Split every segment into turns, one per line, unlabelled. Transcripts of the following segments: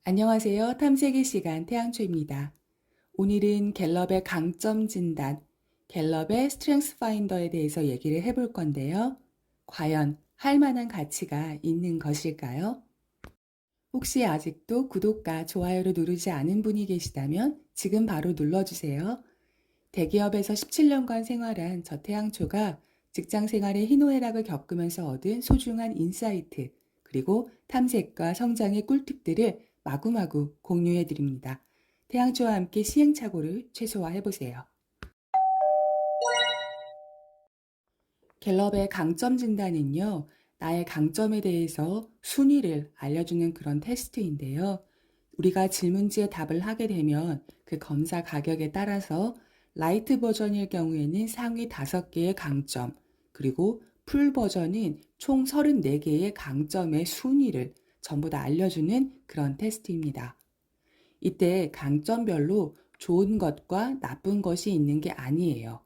안녕하세요. 탐색의 시간 태양초입니다. 오늘은 갤럽의 강점 진단, 갤럽의 스트렝스 파인더에 대해서 얘기를 해볼 건데요. 과연 할 만한 가치가 있는 것일까요? 혹시 아직도 구독과 좋아요를 누르지 않은 분이 계시다면 지금 바로 눌러주세요. 대기업에서 17년간 생활한 저 태양초가 직장 생활의 희노애락을 겪으면서 얻은 소중한 인사이트, 그리고 탐색과 성장의 꿀팁들을 마구마구 공유해 드립니다. 태양초와 함께 시행착오를 최소화해 보세요. 갤럽의 강점 진단은요, 나의 강점에 대해서 순위를 알려주는 그런 테스트인데요. 우리가 질문지에 답을 하게 되면 그 검사 가격에 따라서 라이트 버전일 경우에는 상위 5개의 강점, 그리고 풀 버전은 총 34개의 강점의 순위를 전부 다 알려주는 그런 테스트입니다. 이때 강점별로 좋은 것과 나쁜 것이 있는 게 아니에요.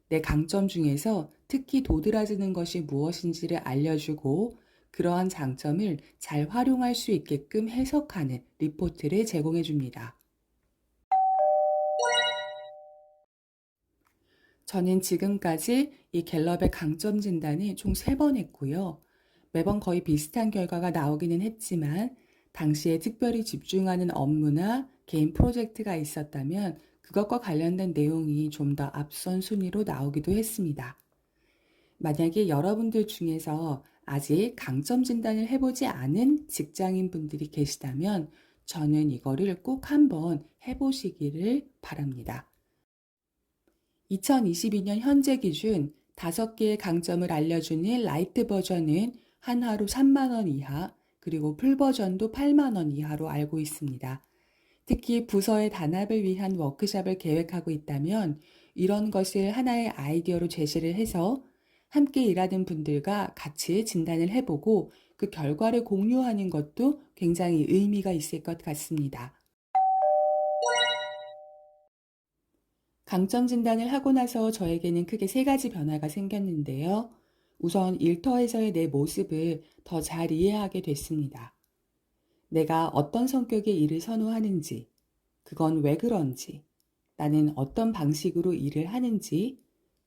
내 강점 중에서 특히 도드라지는 것이 무엇인지를 알려주고 그러한 장점을 잘 활용할 수 있게끔 해석하는 리포트를 제공해 줍니다. 저는 지금까지 이 갤럽의 강점 진단을 총 3번 했고요. 매번 거의 비슷한 결과가 나오기는 했지만 당시에 특별히 집중하는 업무나 개인 프로젝트가 있었다면 그것과 관련된 내용이 좀 더 앞선 순위로 나오기도 했습니다. 만약에 여러분들 중에서 아직 강점 진단을 해보지 않은 직장인 분들이 계시다면 저는 이거를 꼭 한번 해보시기를 바랍니다. 2022년 현재 기준 5개의 강점을 알려주는 라이트 버전은 한 하루 3만 원 이하, 그리고 풀 버전도 8만 원 이하로 알고 있습니다. 특히 부서의 단합을 위한 워크숍을 계획하고 있다면 이런 것을 하나의 아이디어로 제시를 해서 함께 일하는 분들과 같이 진단을 해보고 그 결과를 공유하는 것도 굉장히 의미가 있을 것 같습니다. 강점 진단을 하고 나서 저에게는 크게 3가지 변화가 생겼는데요. 우선 일터에서의 내 모습을 더 잘 이해하게 됐습니다. 내가 어떤 성격의 일을 선호하는지, 그건 왜 그런지, 나는 어떤 방식으로 일을 하는지,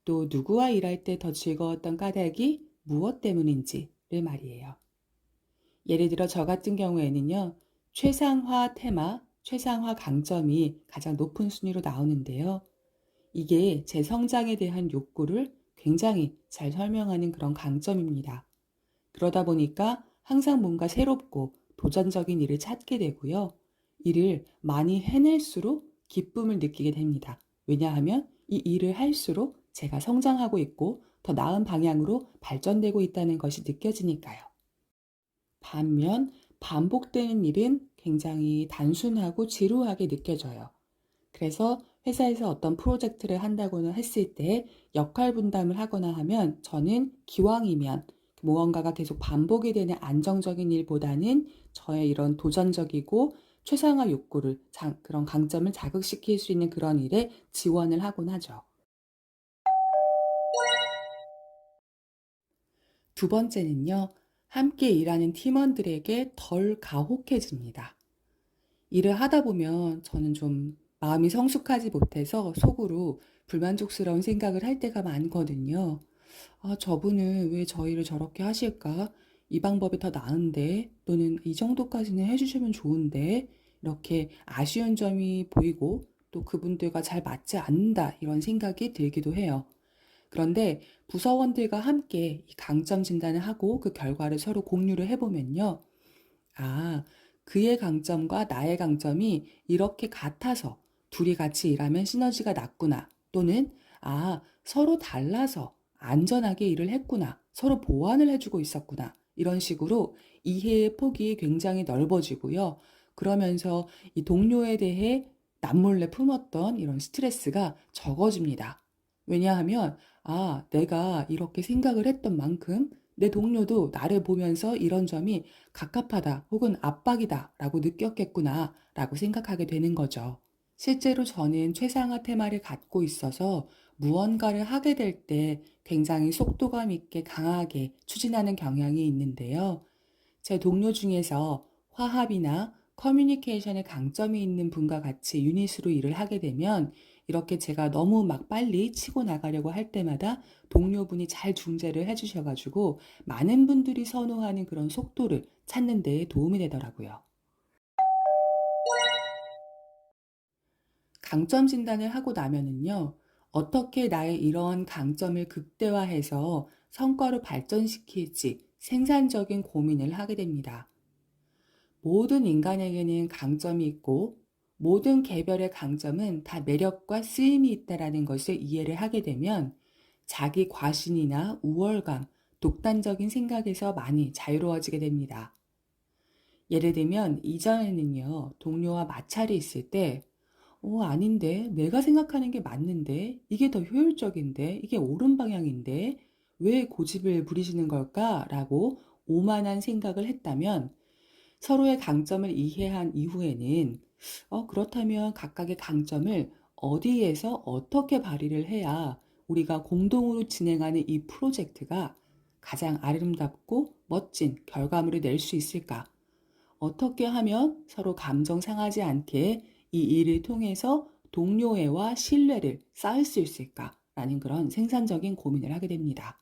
또 누구와 일할 때 더 즐거웠던 까닭이 무엇 때문인지를 말이에요. 예를 들어 저 같은 경우에는요, 최상화 테마, 최상화 강점이 가장 높은 순위로 나오는데요. 이게 제 성장에 대한 욕구를 굉장히 잘 설명하는 그런 강점입니다. 그러다 보니까 항상 뭔가 새롭고 도전적인 일을 찾게 되고요. 일을 많이 해낼수록 기쁨을 느끼게 됩니다. 왜냐하면 이 일을 할수록 제가 성장하고 있고 더 나은 방향으로 발전되고 있다는 것이 느껴지니까요. 반면 반복되는 일은 굉장히 단순하고 지루하게 느껴져요. 그래서 회사에서 어떤 프로젝트를 한다거나 했을 때 역할 분담을 하거나 하면 저는 기왕이면 무언가가 계속 반복이 되는 안정적인 일보다는 저의 이런 도전적이고 최상화 욕구를 그런 강점을 자극시킬 수 있는 그런 일에 지원을 하곤 하죠. 두 번째는요, 함께 일하는 팀원들에게 덜 가혹해집니다. 일을 하다 보면 저는 좀 마음이 성숙하지 못해서 속으로 불만족스러운 생각을 할 때가 많거든요. 아, 저분은 왜 저 일을 저렇게 하실까? 이 방법이 더 나은데, 또는 이 정도까지는 해주시면 좋은데, 이렇게 아쉬운 점이 보이고, 또 그분들과 잘 맞지 않는다, 이런 생각이 들기도 해요. 그런데 부서원들과 함께 이 강점 진단을 하고 그 결과를 서로 공유를 해보면요. 아, 그의 강점과 나의 강점이 이렇게 같아서 둘이 같이 일하면 시너지가 났구나. 또는, 아, 서로 달라서 안전하게 일을 했구나. 서로 보완을 해주고 있었구나. 이런 식으로 이해의 폭이 굉장히 넓어지고요. 그러면서 이 동료에 대해 남몰래 품었던 이런 스트레스가 적어집니다. 왜냐하면, 아, 내가 이렇게 생각을 했던 만큼 내 동료도 나를 보면서 이런 점이 갑갑하다 혹은 압박이다 라고 느꼈겠구나 라고 생각하게 되는 거죠. 실제로 저는 최상화 테마를 갖고 있어서 무언가를 하게 될 때 굉장히 속도감 있게 강하게 추진하는 경향이 있는데요. 제 동료 중에서 화합이나 커뮤니케이션에 강점이 있는 분과 같이 유닛으로 일을 하게 되면 이렇게 제가 너무 막 빨리 치고 나가려고 할 때마다 동료분이 잘 중재를 해 주셔가지고 많은 분들이 선호하는 그런 속도를 찾는 데 도움이 되더라고요. 강점 진단을 하고 나면은요, 어떻게 나의 이런 강점을 극대화해서 성과로 발전시킬지 생산적인 고민을 하게 됩니다. 모든 인간에게는 강점이 있고 모든 개별의 강점은 다 매력과 쓰임이 있다라는 것을 이해를 하게 되면 자기 과신이나 우월감, 독단적인 생각에서 많이 자유로워지게 됩니다. 예를 들면 이전에는요, 동료와 마찰이 있을 때 아닌데. 내가 생각하는 게 맞는데. 이게 더 효율적인데. 이게 옳은 방향인데. 왜 고집을 부리시는 걸까? 라고 오만한 생각을 했다면 서로의 강점을 이해한 이후에는 그렇다면 각각의 강점을 어디에서 어떻게 발휘를 해야 우리가 공동으로 진행하는 이 프로젝트가 가장 아름답고 멋진 결과물을 낼 수 있을까? 어떻게 하면 서로 감정 상하지 않게 이 일을 통해서 동료애와 신뢰를 쌓을 수 있을까라는 그런 생산적인 고민을 하게 됩니다.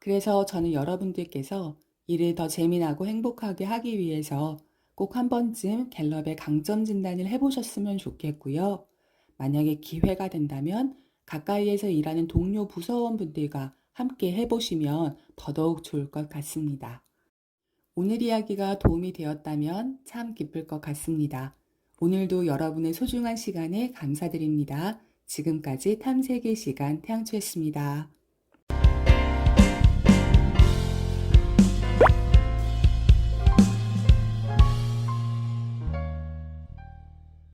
그래서 저는 여러분들께서 일을 더 재미나고 행복하게 하기 위해서 꼭 한 번쯤 갤럽의 강점 진단을 해보셨으면 좋겠고요. 만약에 기회가 된다면 가까이에서 일하는 동료 부서원분들과 함께 해보시면 더더욱 좋을 것 같습니다. 오늘 이야기가 도움이 되었다면 참 기쁠 것 같습니다. 오늘도 여러분의 소중한 시간에 감사드립니다. 지금까지 탐색의 시간 태양초였습니다.